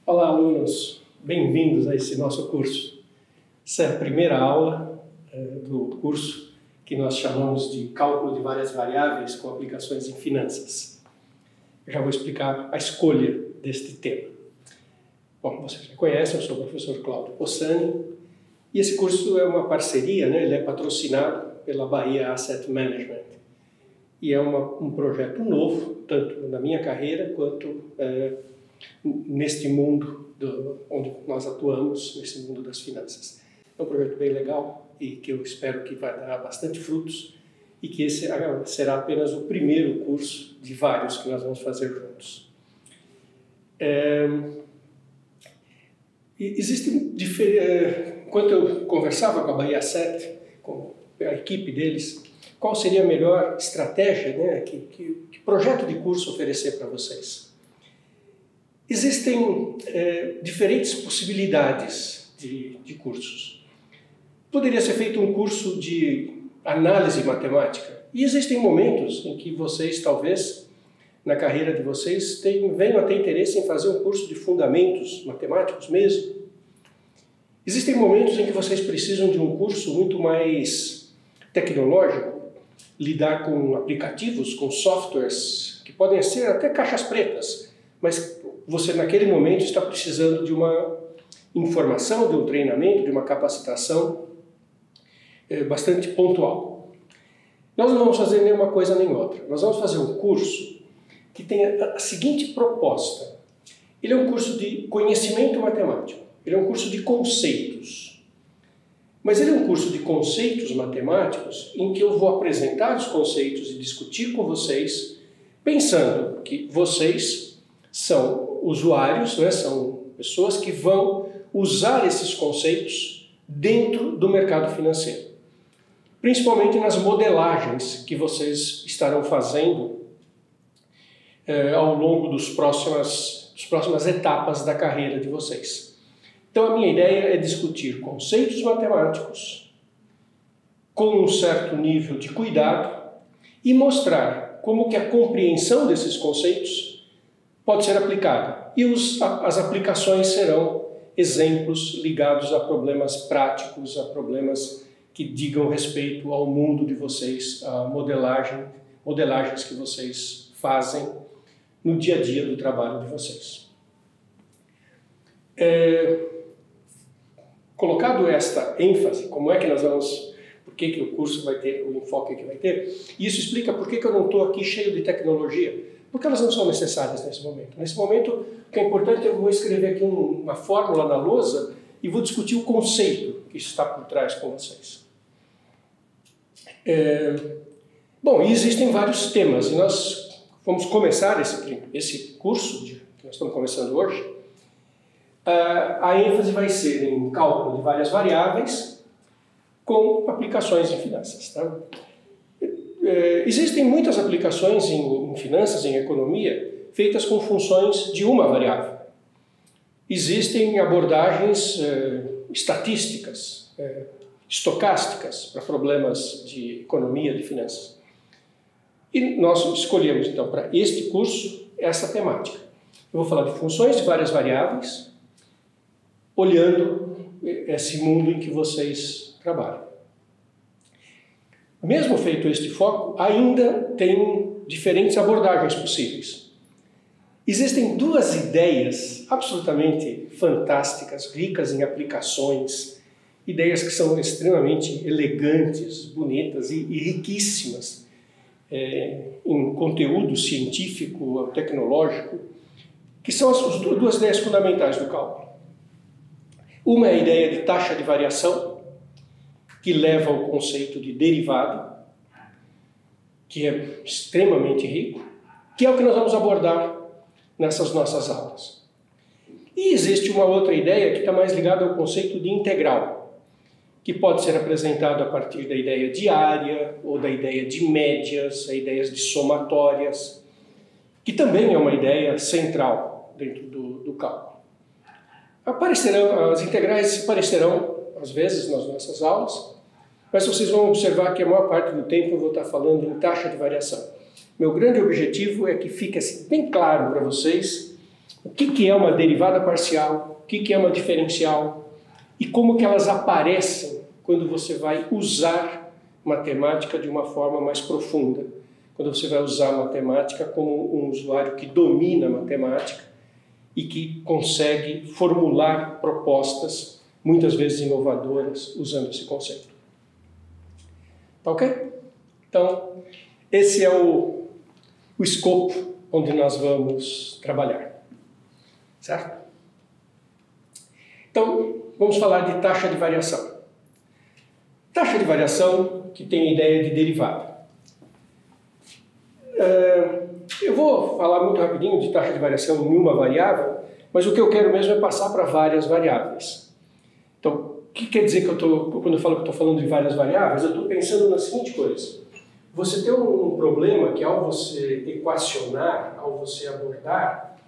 Olá, alunos! Bem-vindos a esse nosso curso. Essa é a primeira aula do curso que nós chamamos de Cálculo de Várias Variáveis com Aplicações em Finanças. Eu já vou explicar a escolha deste tema. Bom, vocês já conhecem, eu sou o professor Cláudio Possani, e esse curso é uma parceria, né? Ele é patrocinado pela Bahia Asset Management. E é um projeto novo, tanto na minha carreira quanto neste mundo onde nós atuamos, nesse mundo das finanças. É um projeto bem legal e que eu espero que vai dar bastante frutos e que esse será apenas o primeiro curso de vários que nós vamos fazer juntos. Enquanto eu conversava com a Bahia Asset, com a equipe deles, qual seria a melhor estratégia, né, que projeto de curso oferecer para vocês? Existem diferentes possibilidades de cursos. Poderia ser feito um curso de análise matemática. E existem momentos em que vocês, talvez, na carreira de vocês, venham a ter interesse em fazer um curso de fundamentos matemáticos mesmo. Existem momentos em que vocês precisam de um curso muito mais tecnológico, lidar com aplicativos, com softwares, que podem ser até caixas pretas, mas você naquele momento está precisando de uma informação, de um treinamento, de uma capacitação bastante pontual. Nós não vamos fazer nenhuma coisa nem outra. Nós vamos fazer um curso que tenha a seguinte proposta. Ele é um curso de conhecimento matemático, ele é um curso de conceitos. Mas ele é um curso de conceitos matemáticos em que eu vou apresentar os conceitos e discutir com vocês, pensando que vocês são usuários, né, são pessoas que vão usar esses conceitos dentro do mercado financeiro. Principalmente nas modelagens que vocês estarão fazendo ao longo das próximas etapas da carreira de vocês. Então a minha ideia é discutir conceitos matemáticos com um certo nível de cuidado e mostrar como que a compreensão desses conceitos pode ser aplicada. E as aplicações serão exemplos ligados a problemas práticos, a problemas que digam respeito ao mundo de vocês, a modelagens que vocês fazem no dia a dia do trabalho de vocês. Colocado esta ênfase, como é que nós vamos, por que o curso vai ter, o enfoque que vai ter, isso explica por que eu não estou aqui cheio de tecnologia. Porque elas não são necessárias nesse momento. Nesse momento, o que é importante é eu vou escrever aqui uma fórmula na lousa e vou discutir o conceito que está por trás com vocês. Bom, e existem vários temas e nós vamos começar esse curso que nós estamos começando hoje. A ênfase vai ser em cálculo de várias variáveis com aplicações em finanças. Tá? Existem muitas aplicações em finanças, em economia, feitas com funções de uma variável. Existem abordagens estatísticas, estocásticas para problemas de economia, de finanças. E nós escolhemos, então, para este curso, essa temática. Eu vou falar de funções de várias variáveis, olhando esse mundo em que vocês trabalham. Mesmo feito este foco, ainda tem diferentes abordagens possíveis. Existem duas ideias absolutamente fantásticas, ricas em aplicações, ideias que são extremamente elegantes, bonitas e riquíssimas em conteúdo científico, tecnológico, que são as duas ideias fundamentais do cálculo. Uma é a ideia de taxa de variação, que leva ao conceito de derivado, que é extremamente rico, que é o que nós vamos abordar nessas nossas aulas. E existe uma outra ideia que está mais ligada ao conceito de integral, que pode ser apresentado a partir da ideia de área, ou da ideia de médias, ideias de somatórias, que também é uma ideia central dentro do cálculo. As integrais se aparecerão às vezes nas nossas aulas, mas vocês vão observar que a maior parte do tempo eu vou estar falando em taxa de variação. Meu grande objetivo é que fique assim, bem claro para vocês o que é uma derivada parcial, o que é uma diferencial e como que elas aparecem quando você vai usar matemática de uma forma mais profunda, quando você vai usar a matemática como um usuário que domina a matemática e que consegue formular propostas, muitas vezes inovadoras, usando esse conceito. Tá ok? Então, esse é o escopo onde nós vamos trabalhar. Certo? Então, vamos falar de taxa de variação. Taxa de variação que tem a ideia de derivada. Eu vou falar muito rapidinho de taxa de variação em uma variável, mas o que eu quero mesmo é passar para várias variáveis. Então, o que quer dizer que quando eu falo que estou falando de várias variáveis, eu estou pensando na seguinte coisa. Você tem um problema que ao você equacionar, ao você abordar,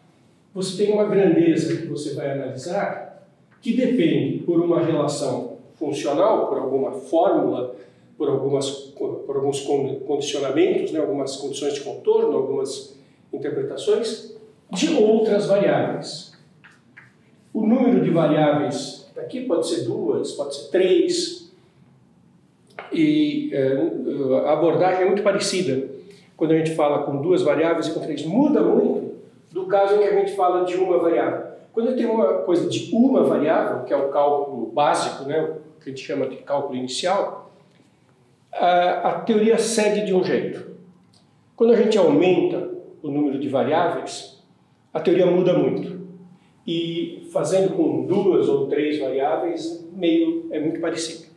você tem uma grandeza que você vai analisar que depende por uma relação funcional, por alguma fórmula, por alguns condicionamentos, né, algumas condições de contorno, algumas interpretações, de outras variáveis. O número de variáveis aqui pode ser 2, pode ser 3, e a abordagem é muito parecida quando a gente fala com 2 variáveis e com 3. Muda muito do caso em que a gente fala de uma variável. Quando tem uma coisa de uma variável, que é o cálculo básico, né, que a gente chama de cálculo inicial, a teoria segue de um jeito. Quando a gente aumenta o número de variáveis, a teoria muda muito. E fazendo com 2 ou 3 variáveis, é muito parecido.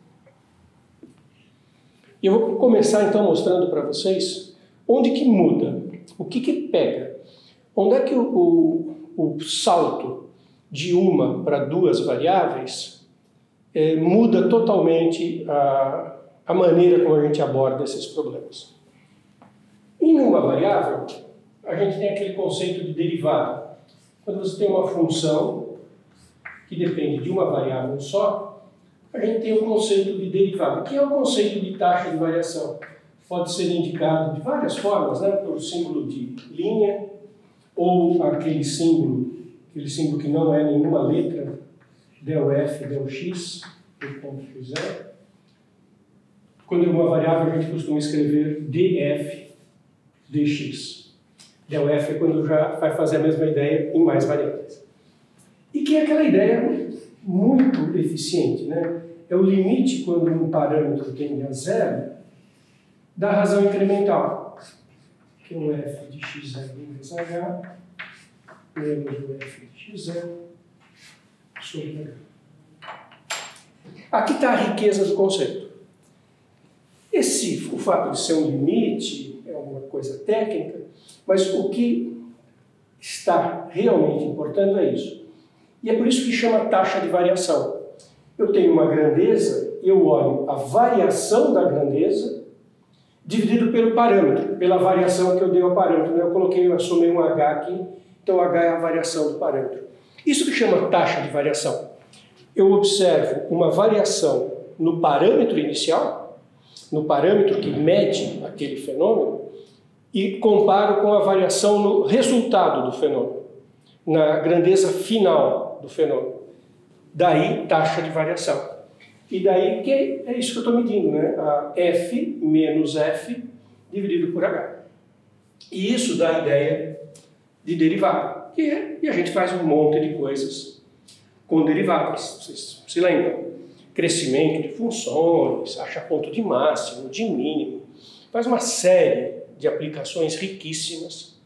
E eu vou começar então mostrando para vocês onde que muda, o que pega. Onde é que o salto de uma para 2 variáveis muda totalmente a maneira como a gente aborda esses problemas. Em uma variável, a gente tem aquele conceito de derivada. Quando você tem uma função que depende de uma variável só, a gente tem o conceito de derivada, que é o conceito de taxa de variação. Pode ser indicado de várias formas, né? Pelo símbolo de linha, ou aquele símbolo que não é nenhuma letra, del F, del X, por ponto x0. Quando é uma variável, a gente costuma escrever df, dx. Del F é quando já vai fazer a mesma ideia em mais variáveis. E que é aquela ideia muito eficiente, né? É o limite quando um parâmetro tende a zero da razão incremental, que é o f de x0 vezes h menos o f de x0 sobre h. Aqui está a riqueza do conceito. O fato de ser um limite é uma coisa técnica, mas o que está realmente importando é isso. E é por isso que chama taxa de variação. Eu tenho uma grandeza, eu olho a variação da grandeza dividido pelo parâmetro, pela variação que eu dei ao parâmetro. Eu assumei um h aqui, então h é a variação do parâmetro. Isso que chama taxa de variação. Eu observo uma variação no parâmetro inicial, no parâmetro que mede aquele fenômeno, e comparo com a variação no resultado do fenômeno, na grandeza final do fenômeno. Daí, taxa de variação. E daí, que é isso que eu estou medindo, né? A f menos f dividido por h. E isso dá a ideia de derivada. E a gente faz um monte de coisas com derivadas. Vocês se lembram? Crescimento de funções, acha ponto de máximo, de mínimo. Faz uma série de aplicações riquíssimas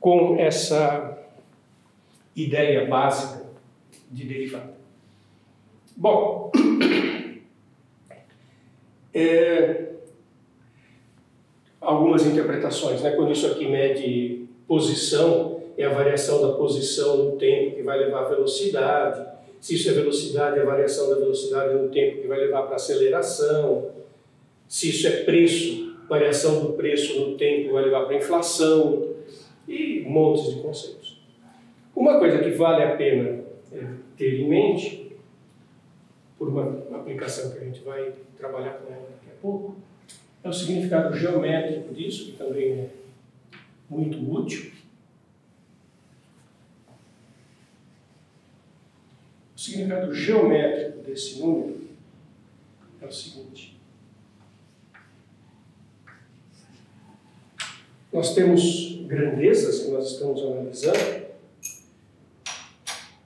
com essa ideia básica de derivada. Bom, algumas interpretações, né? Quando isso aqui mede posição, é a variação da posição no tempo que vai levar à velocidade. Se isso é velocidade, é a variação da velocidade no tempo que vai levar para a aceleração. Se isso é preço, variação do preço no tempo vai levar para a inflação. E montes de conceitos. Uma coisa que vale a pena ter em mente, por uma aplicação que a gente vai trabalhar com ela daqui a pouco, é o significado geométrico disso, que também é muito útil. significado geométrico desse número é o seguinte. Nós temos grandezas que nós estamos analisando,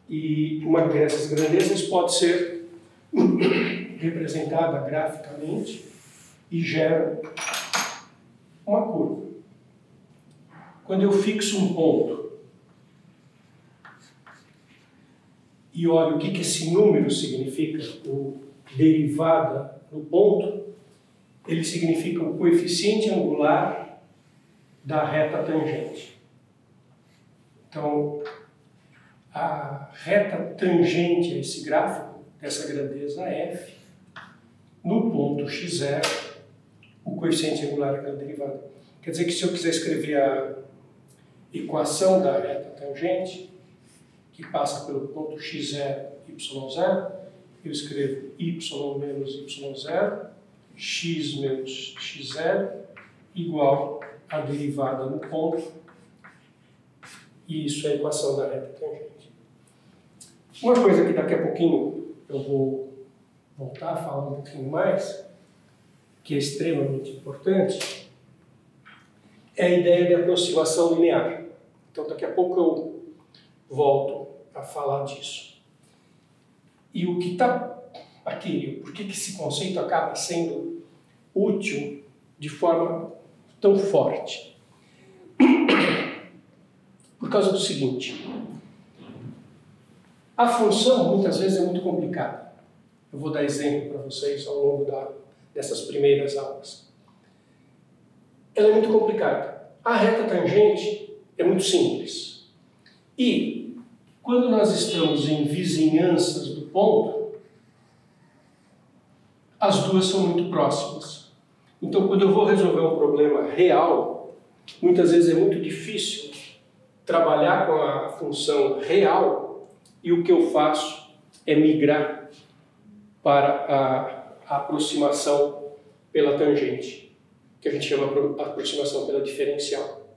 e uma dessas grandezas pode ser representada graficamente e gera uma curva. Quando eu fixo um ponto e olho o que esse número significa, o derivada no ponto, ele significa o coeficiente angular da reta tangente. Então, a reta tangente a esse gráfico, dessa grandeza f, no ponto x0, o coeficiente angular daquela derivada. Quer dizer que se eu quiser escrever a equação da reta tangente, que passa pelo ponto x0, y0, eu escrevo y menos y0, x menos x0, igual a derivada no ponto, e isso é a equação da reta tangente. Uma coisa que daqui a pouquinho eu vou voltar a falar um pouquinho mais, que é extremamente importante, é a ideia de aproximação linear. Então daqui a pouco eu volto a falar disso. E o que está aqui, por que esse conceito acaba sendo útil de forma tão forte? Por causa do seguinte: a função muitas vezes é muito complicada. Eu vou dar exemplo para vocês ao longo dessas primeiras aulas. Ela é muito complicada. A reta tangente é muito simples. E quando nós estamos em vizinhanças do ponto, as duas são muito próximas. Então, quando eu vou resolver um problema real, muitas vezes é muito difícil trabalhar com a função real, e o que eu faço é migrar para a aproximação pela tangente, que a gente chama de aproximação pela diferencial.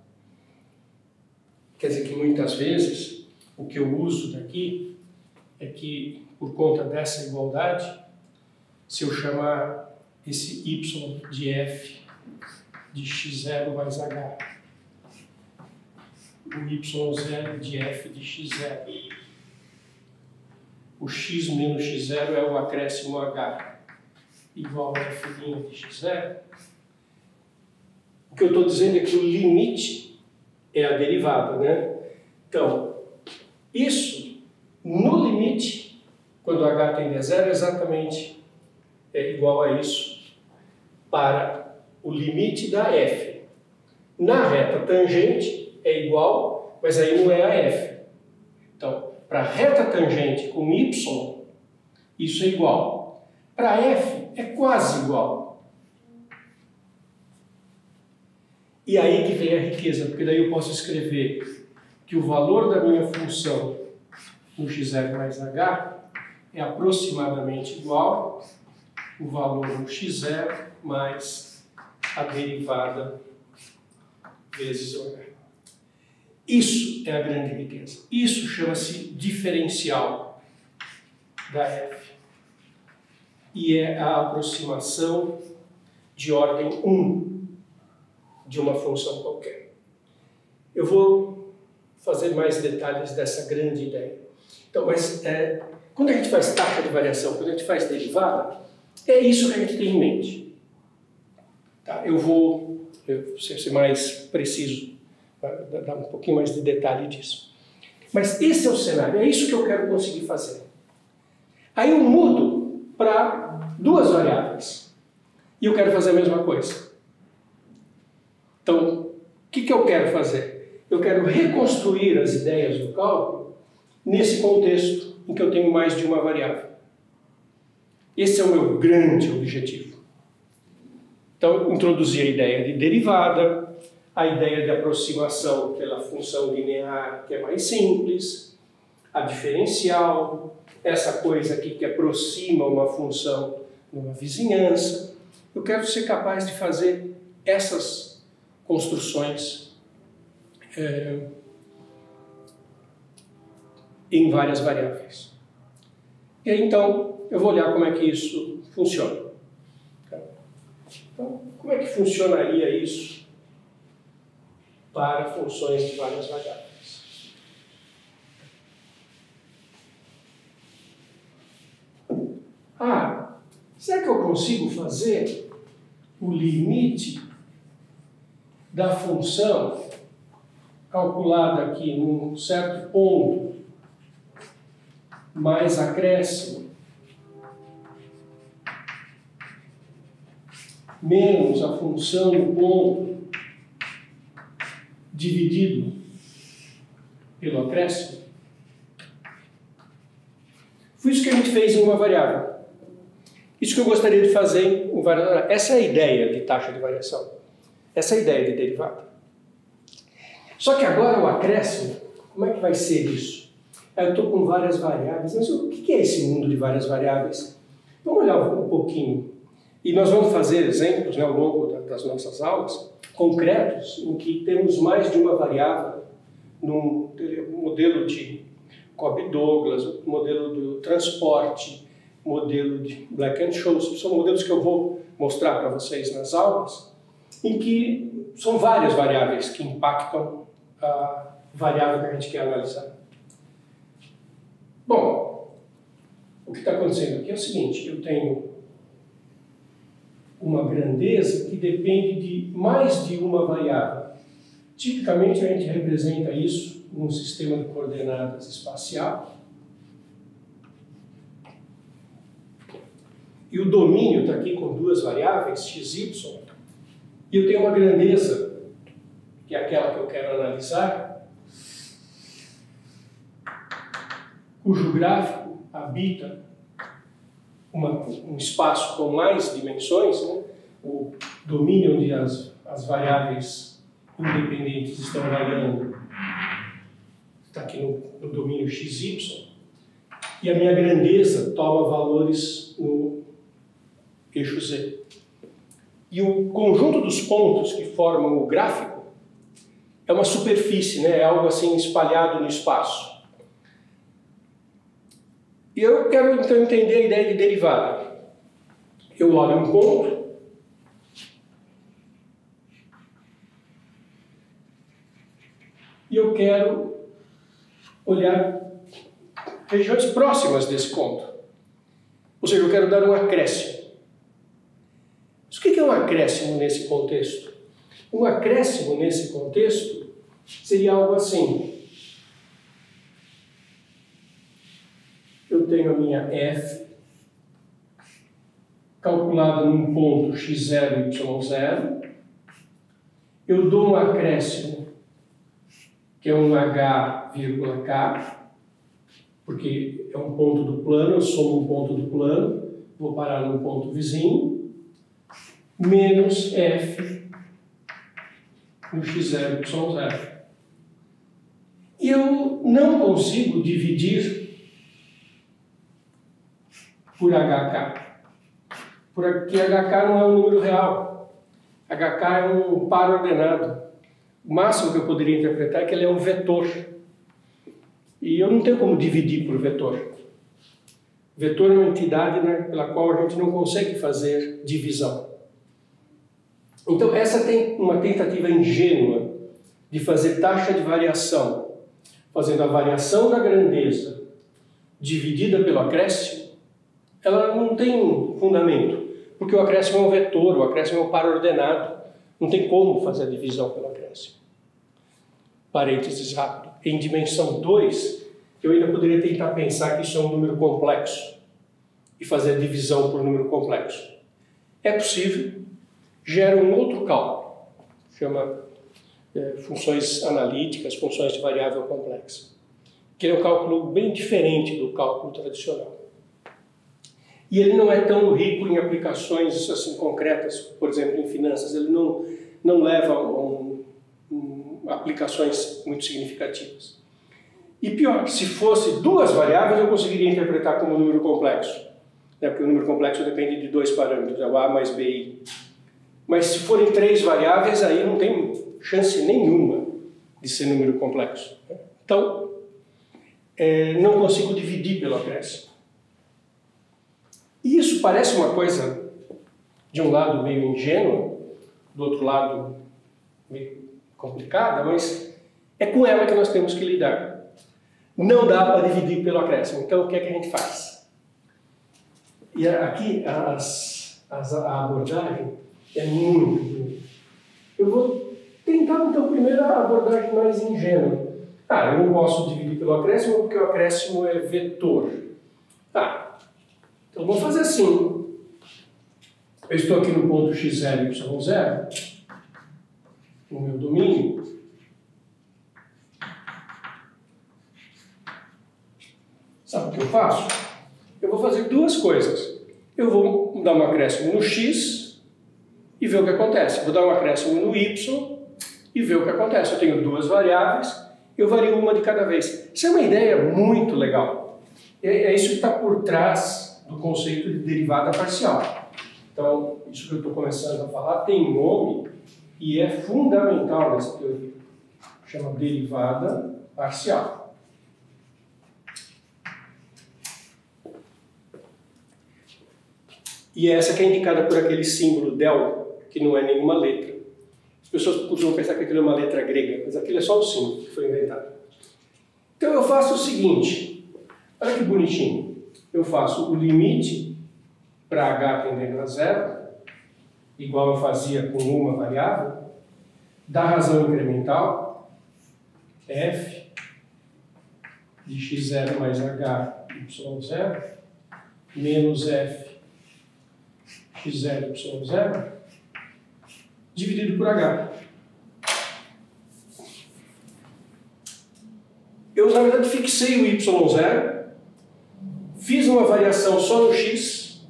Quer dizer que muitas vezes o que eu uso daqui é que, por conta dessa igualdade, se eu chamar esse y de f de x0 mais h, o y0 de f de x0, o x menos x0 é o acréscimo h, igual a f' de x0, o que eu estou dizendo é que o limite é a derivada, né? Então, isso, no limite, quando h tende a zero, exatamente é igual a isso para o limite da f. Na reta tangente é igual, mas aí não é a f. Então, para a reta tangente com y, isso é igual. Para f, é quase igual. E aí que vem a riqueza, porque daí eu posso escrever que o valor da minha função no x0 mais h é aproximadamente igual o valor no x0 mais a derivada vezes o h. Isso é a grande riqueza. Isso chama-se diferencial da f. E é a aproximação de ordem 1 de uma função qualquer. Eu vou fazer mais detalhes dessa grande ideia. Então, mas quando a gente faz taxa de variação, quando a gente faz derivada, é isso que a gente tem em mente. Tá? Eu vou ser mais preciso, dar um pouquinho mais de detalhe disso. Mas esse é o cenário, é isso que eu quero conseguir fazer. Aí eu mudo para duas variáveis. E eu quero fazer a mesma coisa. Então, o que eu quero fazer? Eu quero reconstruir as ideias do cálculo nesse contexto em que eu tenho mais de uma variável. Esse é o meu grande objetivo. Então, introduzi a ideia de derivada, a ideia de aproximação pela função linear, que é mais simples, a diferencial, essa coisa aqui que aproxima uma função numa vizinhança. Eu quero ser capaz de fazer essas construções em várias variáveis. E aí, então, eu vou olhar como é que isso funciona. Então, como é que funcionaria isso para funções de várias variáveis? Será que eu consigo fazer o limite da função calculada aqui num certo ponto mais acréscimo menos a função do ponto dividido pelo acréscimo? Foi isso que a gente fez em uma variável. Isso que eu gostaria de fazer em variável. Essa é a ideia de taxa de variação. Essa é a ideia de derivada. Só que agora o acréscimo, como é que vai ser isso? Eu estou com várias variáveis, mas o que é esse mundo de várias variáveis? Vamos olhar um pouquinho. E nós vamos fazer exemplos, né, ao longo das nossas aulas, concretos, em que temos mais de uma variável no modelo de Cobb-Douglas, modelo do transporte, modelo de Black-Scholes. São modelos que eu vou mostrar para vocês nas aulas, em que são várias variáveis que impactam a variável que a gente quer analisar. Bom, o que está acontecendo aqui é o seguinte: eu tenho uma grandeza que depende de mais de uma variável. Tipicamente a gente representa isso num sistema de coordenadas espacial. E o domínio está aqui com duas variáveis, x, y, e eu tenho uma grandeza, que é aquela que eu quero analisar, cujo gráfico habita um espaço com mais dimensões, né? O domínio onde as variáveis independentes estão variando está aqui no domínio x, y, e a minha grandeza toma valores no eixo z. E o conjunto dos pontos que formam o gráfico é uma superfície, né? É algo assim espalhado no espaço. E eu quero então entender a ideia de derivada. Eu olho um ponto e eu quero olhar regiões próximas desse ponto. Ou seja, eu quero dar um acréscimo. Mas o que é um acréscimo nesse contexto? Um acréscimo nesse contexto seria algo assim. Eu tenho a minha f calculada num ponto x0, y0. Eu dou um acréscimo, que é um h, k, porque é um ponto do plano, eu somo um ponto do plano, vou parar num ponto vizinho, menos f no x0, y0. E eu não consigo dividir por HK, porque HK não é um número real. HK é um par ordenado. O máximo que eu poderia interpretar é que ele é um vetor. E eu não tenho como dividir por vetor. Vetor é uma entidade, né, pela qual a gente não consegue fazer divisão. Então, essa tem uma tentativa ingênua de fazer taxa de variação, fazendo a variação da grandeza dividida pelo acréscimo. Ela não tem fundamento, porque o acréscimo é um vetor, o acréscimo é um par ordenado. Não tem como fazer a divisão pelo acréscimo. Parênteses rápido. Em dimensão 2, eu ainda poderia tentar pensar que isso é um número complexo e fazer a divisão por número complexo. É possível, gera um outro cálculo, chama funções analíticas, funções de variável complexa, que é um cálculo bem diferente do cálculo tradicional. E ele não é tão rico em aplicações assim, concretas, por exemplo, em finanças. Ele não leva a aplicações muito significativas. E pior, se fosse duas variáveis, eu conseguiria interpretar como um número complexo. Né? Porque o número complexo depende de dois parâmetros, o A mais BI. Mas se forem três variáveis, aí não tem chance nenhuma de ser número complexo. Então, não consigo dividir pelo acréscimo. E isso parece uma coisa, de um lado, meio ingênua, do outro lado, meio complicada, mas é com ela que nós temos que lidar. Não dá para dividir pelo acréscimo. Então, o que é que a gente faz? E aqui, a abordagem é muito bonita. Eu vou tentar, então, primeiro a abordagem mais ingênua. Eu não posso dividir pelo acréscimo porque o acréscimo é vetor. Então vamos fazer assim. Eu estou aqui no ponto x0 e y0, no meu domínio. Sabe o que eu faço? Eu vou fazer duas coisas. Eu vou dar um acréscimo no x e ver o que acontece. Vou dar um acréscimo no y e ver o que acontece. Eu tenho duas variáveis, eu vario uma de cada vez. Isso é uma ideia muito legal. É isso que está por trás do conceito de derivada parcial. Então, isso que eu estou começando a falar tem nome e é fundamental nessa teoria. Chama derivada parcial. E essa que é indicada por aquele símbolo del, que não é nenhuma letra. As pessoas costumam pensar que aquilo é uma letra grega, mas aquilo é só o símbolo que foi inventado. Então eu faço o seguinte, olha que bonitinho. Eu faço o limite para h tendendo a zero, igual eu fazia com uma variável, da razão incremental, f de x0 mais h y0, menos f x0 y0, dividido por h. Eu, na verdade, fixei o y0, fiz uma variação só no x,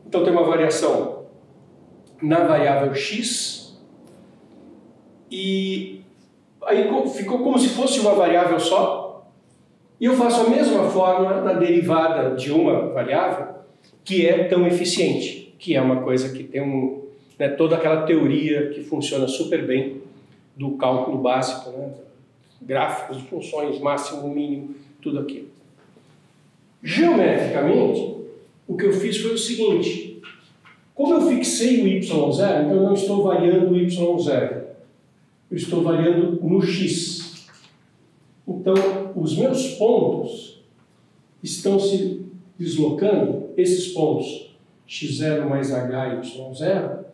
então tem uma variação na variável x, e aí ficou como se fosse uma variável só, e eu faço a mesma forma na derivada de uma variável, que é tão eficiente, que é uma coisa que tem toda aquela teoria que funciona super bem do cálculo básico, gráficos de funções, máximo, mínimo, tudo aquilo. Geometricamente, o que eu fiz foi o seguinte, como eu fixei o y0, então eu não estou variando o y0, eu estou variando no x. Então, os meus pontos estão se deslocando, esses pontos x0 mais h e y0,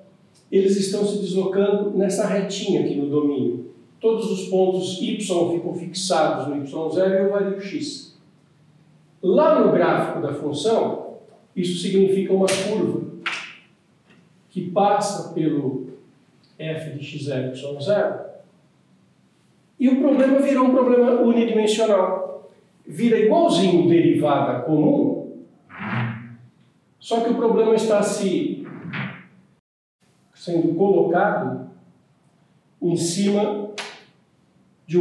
eles estão se deslocando nessa retinha aqui no domínio. Todos os pontos y ficam fixados no y0 e eu vario x. Lá no gráfico da função, isso significa uma curva que passa pelo f de x0 e y0, e o problema virou um problema unidimensional. Vira igualzinho derivada comum, só que o problema está sendo colocado em cima de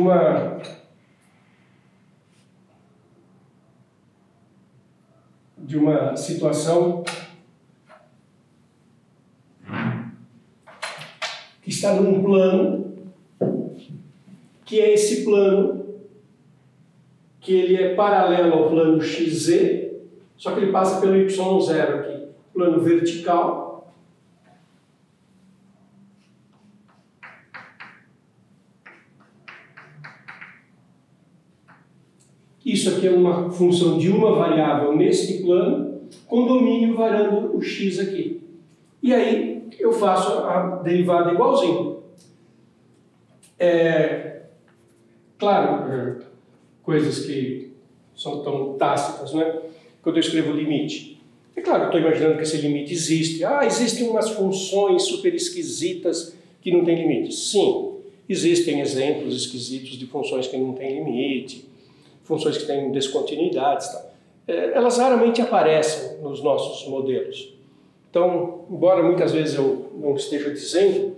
uma situação que está num plano, que é esse plano, que ele é paralelo ao plano XZ, só que ele passa pelo Y0 aqui, plano vertical. Isso aqui é uma função de uma variável neste plano, com domínio variando o x aqui. E aí eu faço a derivada igualzinho. Claro, coisas que são tão tácitas, né? Quando eu escrevo limite. É claro, eu estou imaginando que esse limite existe. Existem umas funções super esquisitas que não têm limite. Sim, existem exemplos esquisitos de funções que não têm limite, funções que têm descontinuidades. Elas raramente aparecem nos nossos modelos. Então, embora muitas vezes eu não esteja dizendo,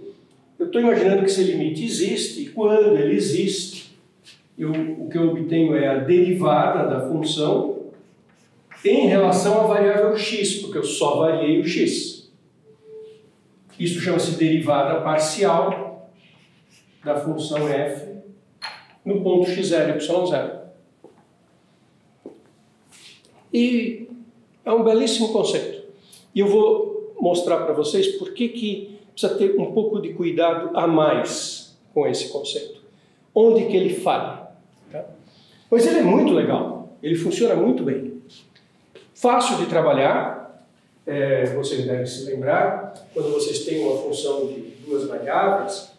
eu estou imaginando que esse limite existe, e quando ele existe, o que eu obtenho é a derivada da função em relação à variável x, porque eu só variei o x. Isso chama-se derivada parcial da função f no ponto x0 e y0. E É um belíssimo conceito. E eu vou mostrar para vocês por que precisa ter um pouco de cuidado a mais com esse conceito. Onde que ele falha. Tá? Mas ele é muito legal. Ele funciona muito bem. Fácil de trabalhar. Vocês devem se lembrar, quando vocês têm uma função de duas variáveis,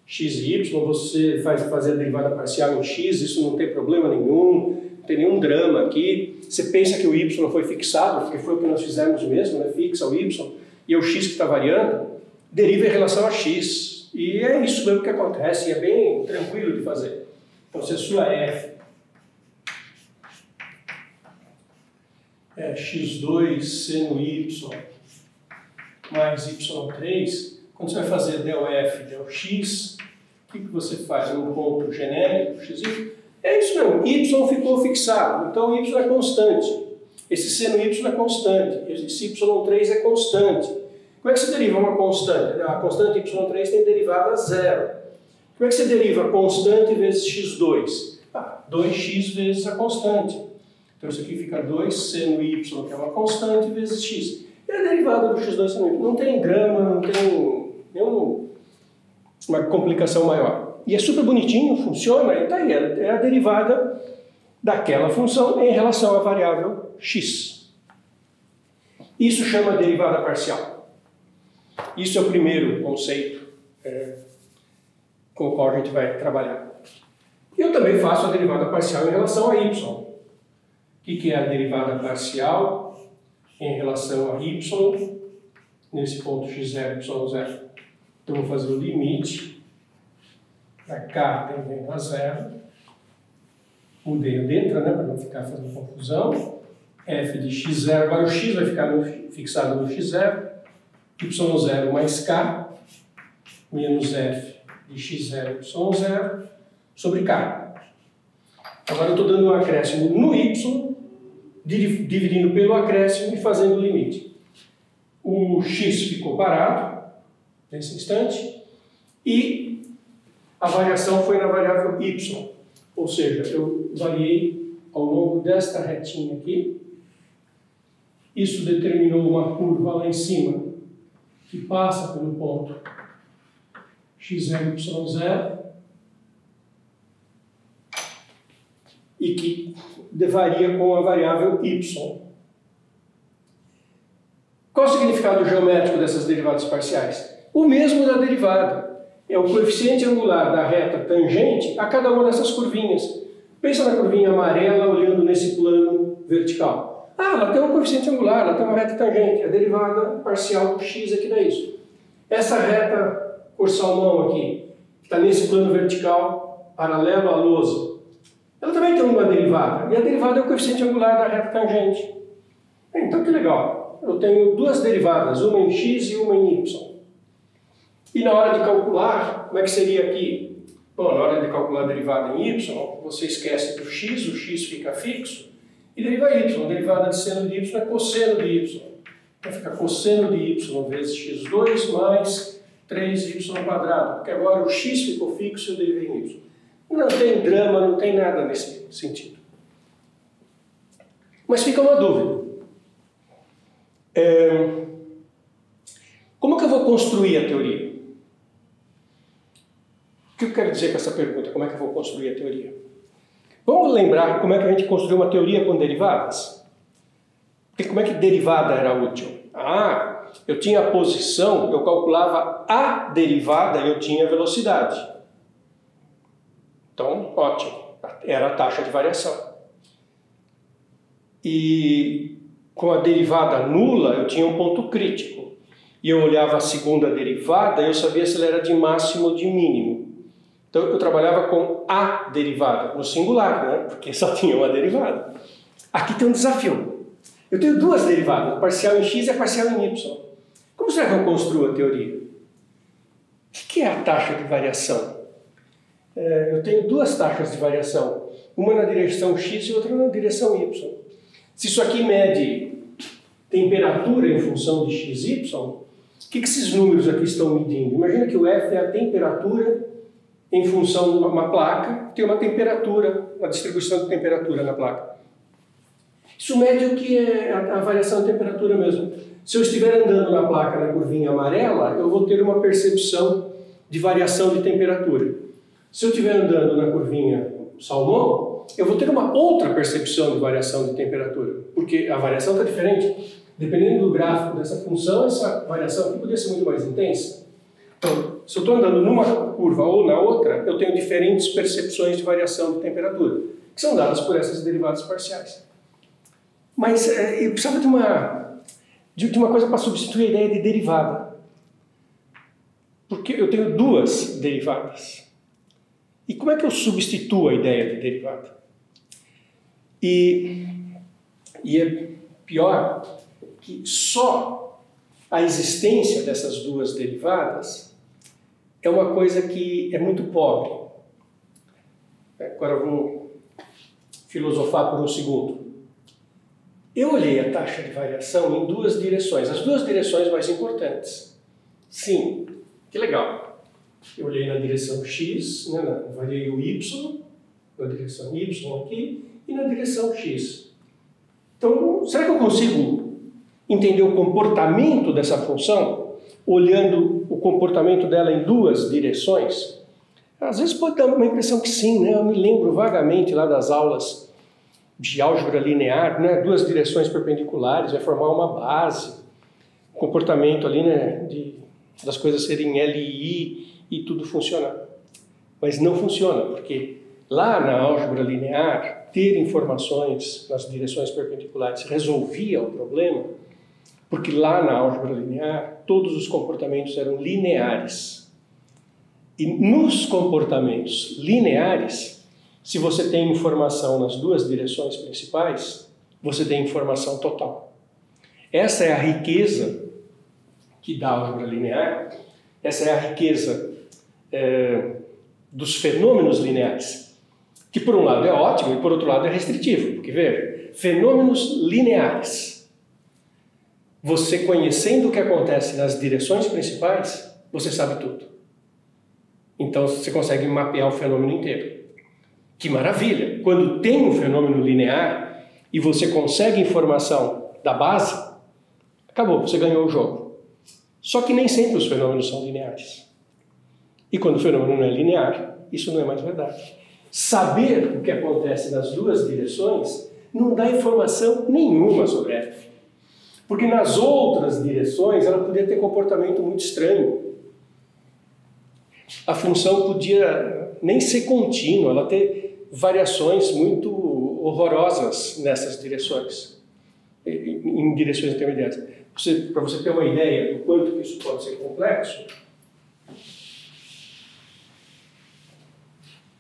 x e y, você vai fazer a derivada parcial em x, isso não tem problema nenhum, não tem nenhum drama aqui. Você pensa que o y foi fixado, porque foi o que nós fizemos mesmo, né? Fixa o y, e é o x que está variando, deriva em relação a x. E é isso mesmo que acontece, e é bem tranquilo de fazer. Então, se a sua f é x2 seno y mais y3, quando você vai fazer del f, del x, o que você faz? Um ponto genérico, x, é isso mesmo, y ficou fixado, então y é constante. Esse seno y é constante, esse y3 é constante. Como é que você deriva uma constante? A constante y3 tem derivada zero. Como é que você deriva a constante vezes x2? 2x vezes a constante. Então isso aqui fica 2 seno y, que é uma constante, vezes x. E a derivada do x2 seno y. Não tem drama, não tem nenhuma complicação maior. E é super bonitinho, funciona, e está aí. É a derivada daquela função em relação à variável x. Isso chama derivada parcial. Isso é o primeiro conceito com o qual a gente vai trabalhar. Eu também faço a derivada parcial em relação a y. O que é a derivada parcial em relação a y nesse ponto x0, y0? Então, vou fazer o limite para k tendendo a zero. Mudei a letra, né, para não ficar fazendo confusão. F de x0, agora o x vai ficar fixado no x0. y0 mais k menos f de x0, y0 sobre k. Agora eu estou dando um acréscimo no y, dividindo pelo acréscimo e fazendo o limite. O x ficou parado, nesse instante, e a variação foi na variável y. Ou seja, eu variei ao longo desta retinha aqui. Isso determinou uma curva lá em cima, que passa pelo ponto x0, y0, e que varia com a variável y. Qual o significado geométrico dessas derivadas parciais? O mesmo da derivada. É o coeficiente angular da reta tangente a cada uma dessas curvinhas. Pensa na curvinha amarela olhando nesse plano vertical. Ela tem um coeficiente angular, ela tem uma reta tangente. A derivada parcial do x aqui dá isso. Essa reta cor salmão aqui, que está nesse plano vertical, paralelo à lousa, ela também tem uma derivada. E a derivada é o coeficiente angular da reta tangente. Então, que legal. Eu tenho duas derivadas, uma em x e uma em y. E na hora de calcular, como é que seria aqui? Bom, na hora de calcular a derivada em y, você esquece do x, o x fica fixo, e deriva y. A derivada de seno de y é cosseno de y. Então fica cosseno de y vezes x2 mais 3y², porque agora o x ficou fixo e eu derivei em y. Não tem drama, não tem nada nesse sentido. Mas fica uma dúvida. Como que eu vou construir a teoria? O que eu quero dizer com essa pergunta? Como é que eu vou construir a teoria? Vamos lembrar como é que a gente construiu uma teoria com derivadas? Porque como é que derivada era útil? Eu tinha a posição, eu calculava a derivada e eu tinha a velocidade. Então, ótimo. Era a taxa de variação. E com a derivada nula, eu tinha um ponto crítico. E eu olhava a segunda derivada e eu sabia se ela era de máximo ou de mínimo. Então, eu trabalhava com a derivada, no singular, né? Porque só tinha uma derivada. Aqui tem um desafio. Eu tenho duas derivadas, a parcial em x e a parcial em y. Como será que eu construo a teoria? O que é a taxa de variação? Eu tenho duas taxas de variação, uma na direção x e outra na direção y. Se isso aqui mede temperatura em função de x e y, o que esses números aqui estão medindo? Imagina que o F é a temperatura em função de uma placa, tem uma temperatura, uma distribuição de temperatura na placa. Isso mede o que é a variação de temperatura mesmo. Se eu estiver andando na placa na curvinha amarela, eu vou ter uma percepção de variação de temperatura. Se eu estiver andando na curvinha salmão, eu vou ter uma outra percepção de variação de temperatura, porque a variação está diferente. Dependendo do gráfico dessa função, essa variação aqui poderia ser muito mais intensa. Então, se eu estou andando numa curva ou na outra, eu tenho diferentes percepções de variação de temperatura, que são dadas por essas derivadas parciais. Mas eu precisava de uma coisa para substituir a ideia de derivada. Porque eu tenho duas derivadas. E como é que eu substituo a ideia de derivada? E é pior que só a existência dessas duas derivadas é uma coisa que é muito pobre. Agora eu vou filosofar por um segundo. Eu olhei a taxa de variação em duas direções, as duas direções mais importantes. Sim, que legal. Eu olhei na direção x, né, variei o y, na direção y aqui, e na direção x. Então, será que eu consigo entender o comportamento dessa função, olhando o comportamento dela em duas direções? Às vezes pode dar uma impressão que sim, né? Eu me lembro vagamente lá das aulas de álgebra linear, né? Duas direções perpendiculares, vai formar uma base, o comportamento ali, né, das coisas serem L e I e tudo funcionar. Mas não funciona, porque lá na álgebra linear, ter informações nas direções perpendiculares resolvia o problema, porque lá na álgebra linear todos os comportamentos eram lineares. E nos comportamentos lineares, se você tem informação nas duas direções principais, você tem informação total. Essa é a riqueza que dá a álgebra linear, essa é a riqueza dos fenômenos lineares, que por um lado é ótimo e por outro lado é restritivo, porque veja, fenômenos lineares, você conhecendo o que acontece nas direções principais, você sabe tudo. Então você consegue mapear o fenômeno inteiro. Que maravilha! Quando tem um fenômeno linear e você consegue informação da base, acabou, você ganhou o jogo. Só que nem sempre os fenômenos são lineares. E quando o fenômeno não é linear, isso não é mais verdade. Saber o que acontece nas duas direções não dá informação nenhuma sobre f. Porque nas outras direções ela podia ter comportamento muito estranho. A função podia nem ser contínua, ela ter variações muito horrorosas nessas direções, em direções intermediárias. Para você ter uma ideia do quanto que isso pode ser complexo,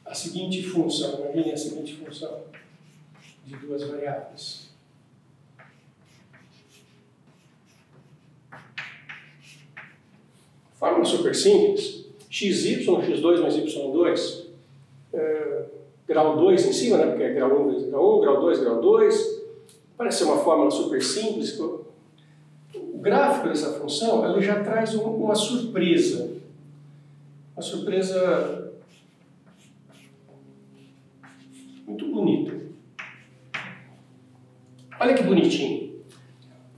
a seguinte função, imagine a seguinte função de duas variáveis. Fórmula super simples, xy, x2 mais y2, grau 2 em cima, né, porque é grau 1 vezes grau 1, grau 2, grau 2. Parece ser uma fórmula super simples. O gráfico dessa função ele já traz uma surpresa. Uma surpresa muito bonita. Olha que bonitinho.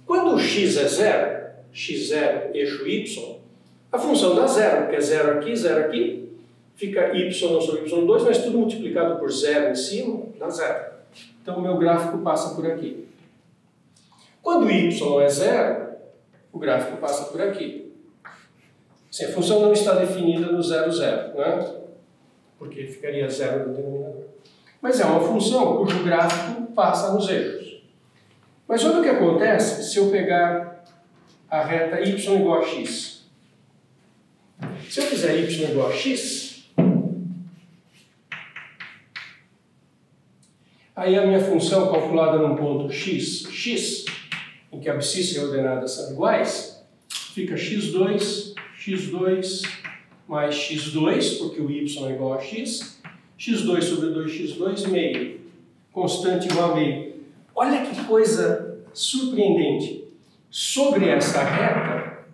Quando o x é zero, x0, eixo y, a função dá zero, porque é zero aqui, fica y sobre y2, mas tudo multiplicado por zero em cima, dá zero. Então o meu gráfico passa por aqui. Quando y é zero, o gráfico passa por aqui. Assim, a função não está definida no 0, 0, né? Porque ficaria zero no denominador. Mas é uma função cujo gráfico passa nos eixos. Mas olha o que acontece se eu pegar a reta y igual a x. Se eu fizer y igual a x, aí a minha função calculada num ponto x, em que a abscissa e a ordenada são iguais, fica x2 mais x2, porque o y é igual a x, x2 sobre 2x2, meio, constante igual a meio. Olha que coisa surpreendente. Sobre essa reta,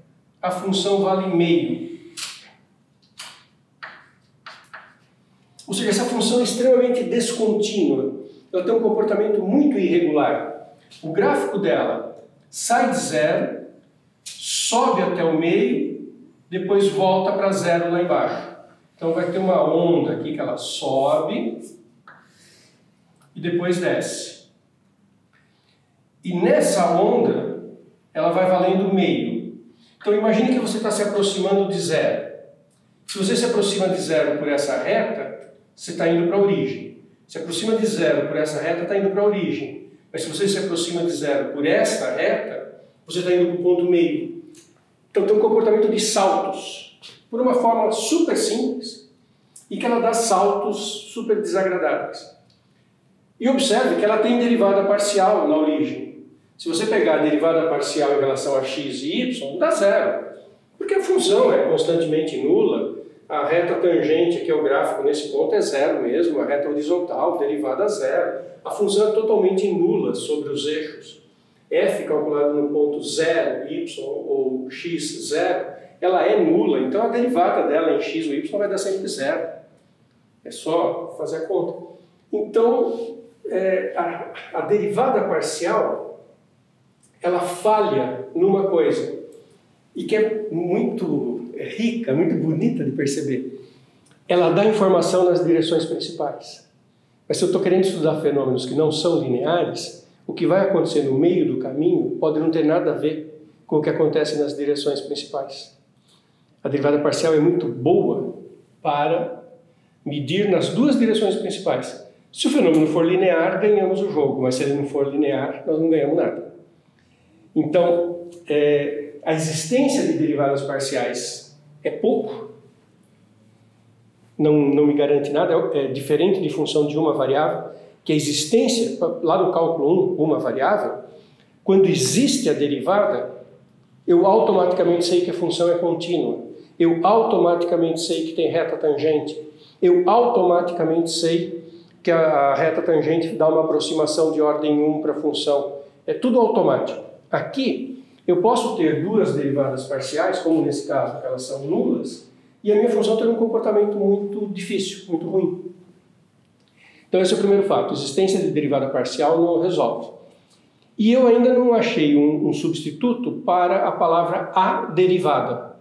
a função vale meio. Ou seja, essa função é extremamente descontínua. Ela tem um comportamento muito irregular. O gráfico dela sai de zero, sobe até o meio, depois volta para zero lá embaixo. Então vai ter uma onda aqui que ela sobe e depois desce. E nessa onda, ela vai valendo meio. Então imagine que você está se aproximando de zero. Se você se aproxima de zero por essa reta, você está indo para a origem. Se aproxima de zero por essa reta, está indo para a origem. Mas se você se aproxima de zero por essa reta, você está indo para o ponto meio. Então tem um comportamento de saltos, por uma forma super simples, e que ela dá saltos super desagradáveis. E observe que ela tem derivada parcial na origem. Se você pegar a derivada parcial em relação a x e y, dá zero. Porque a função é constantemente nula, a reta tangente, que é o gráfico nesse ponto, é zero mesmo, a reta horizontal, derivada zero. A função é totalmente nula sobre os eixos. F calculado no ponto 0, y ou x, 0, ela é nula, então a derivada dela em x ou y vai dar sempre zero. É só fazer a conta. Então, a derivada parcial, ela falha numa coisa, e que é muito rica, muito bonita de perceber. Ela dá informação nas direções principais. Mas se eu estou querendo estudar fenômenos que não são lineares, o que vai acontecer no meio do caminho pode não ter nada a ver com o que acontece nas direções principais. A derivada parcial é muito boa para medir nas duas direções principais. Se o fenômeno for linear, ganhamos o jogo, mas se ele não for linear, nós não ganhamos nada. Então, a existência de derivadas parciais é pouco, não me garante nada, é diferente de função de uma variável, que a existência, lá no cálculo 1, uma variável, quando existe a derivada, eu automaticamente sei que a função é contínua, eu automaticamente sei que tem reta tangente, eu automaticamente sei que a reta tangente dá uma aproximação de ordem 1 para a função. É tudo automático. Aqui, eu posso ter duas derivadas parciais, como nesse caso, que elas são nulas, e a minha função ter um comportamento muito difícil, muito ruim. Então esse é o primeiro fato. A existência de derivada parcial não resolve. E eu ainda não achei um substituto para a palavra a derivada,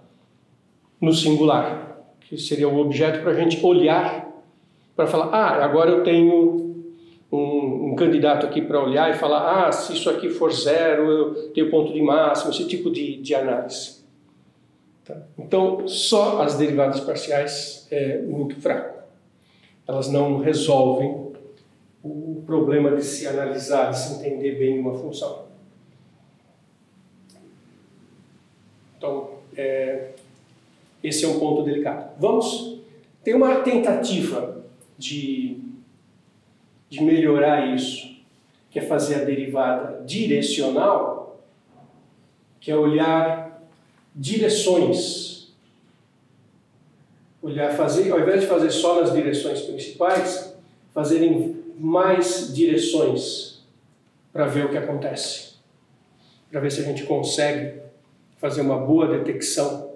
no singular, que seria o objeto para a gente olhar, para falar, agora eu tenho um candidato aqui para olhar e falar, se isso aqui for zero, eu tenho ponto de máximo, esse tipo de análise. Tá? Então, só as derivadas parciais é muito fraco. Elas não resolvem o problema de se analisar, de se entender bem uma função. Então, esse é um ponto delicado. Tem uma tentativa de melhorar isso, que é fazer a derivada direcional, que é olhar direções. Ao invés de fazer só nas direções principais, fazerem mais direções para ver o que acontece. Para ver se a gente consegue fazer uma boa detecção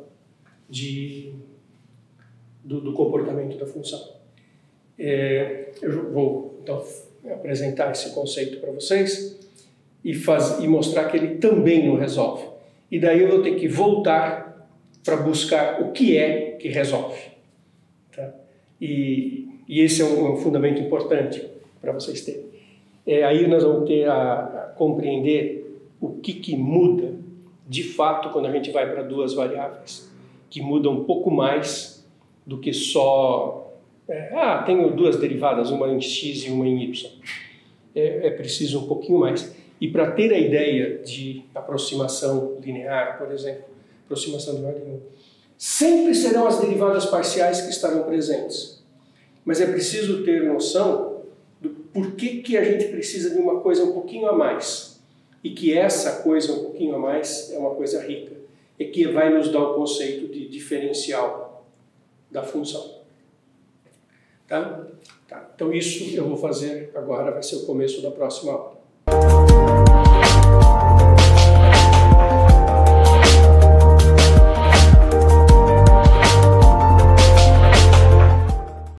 do comportamento da função. Eu vou então apresentar esse conceito para vocês e mostrar que ele também não resolve. E daí eu vou ter que voltar para buscar o que é que resolve. Tá? E esse é um fundamento importante para vocês terem. Aí nós vamos ter a compreender o que muda de fato quando a gente vai para duas variáveis, que mudam um pouco mais do que só tenho duas derivadas, uma em x e uma em y. É preciso um pouquinho mais. E para ter a ideia de aproximação linear, por exemplo, aproximação de ordem 1, sempre serão as derivadas parciais que estarão presentes. Mas é preciso ter noção do porquê que a gente precisa de uma coisa um pouquinho a mais. E que essa coisa um pouquinho a mais é uma coisa rica. E que vai nos dar o conceito de diferencial da função. Tá? Então isso eu vou fazer agora, vai ser o começo da próxima aula.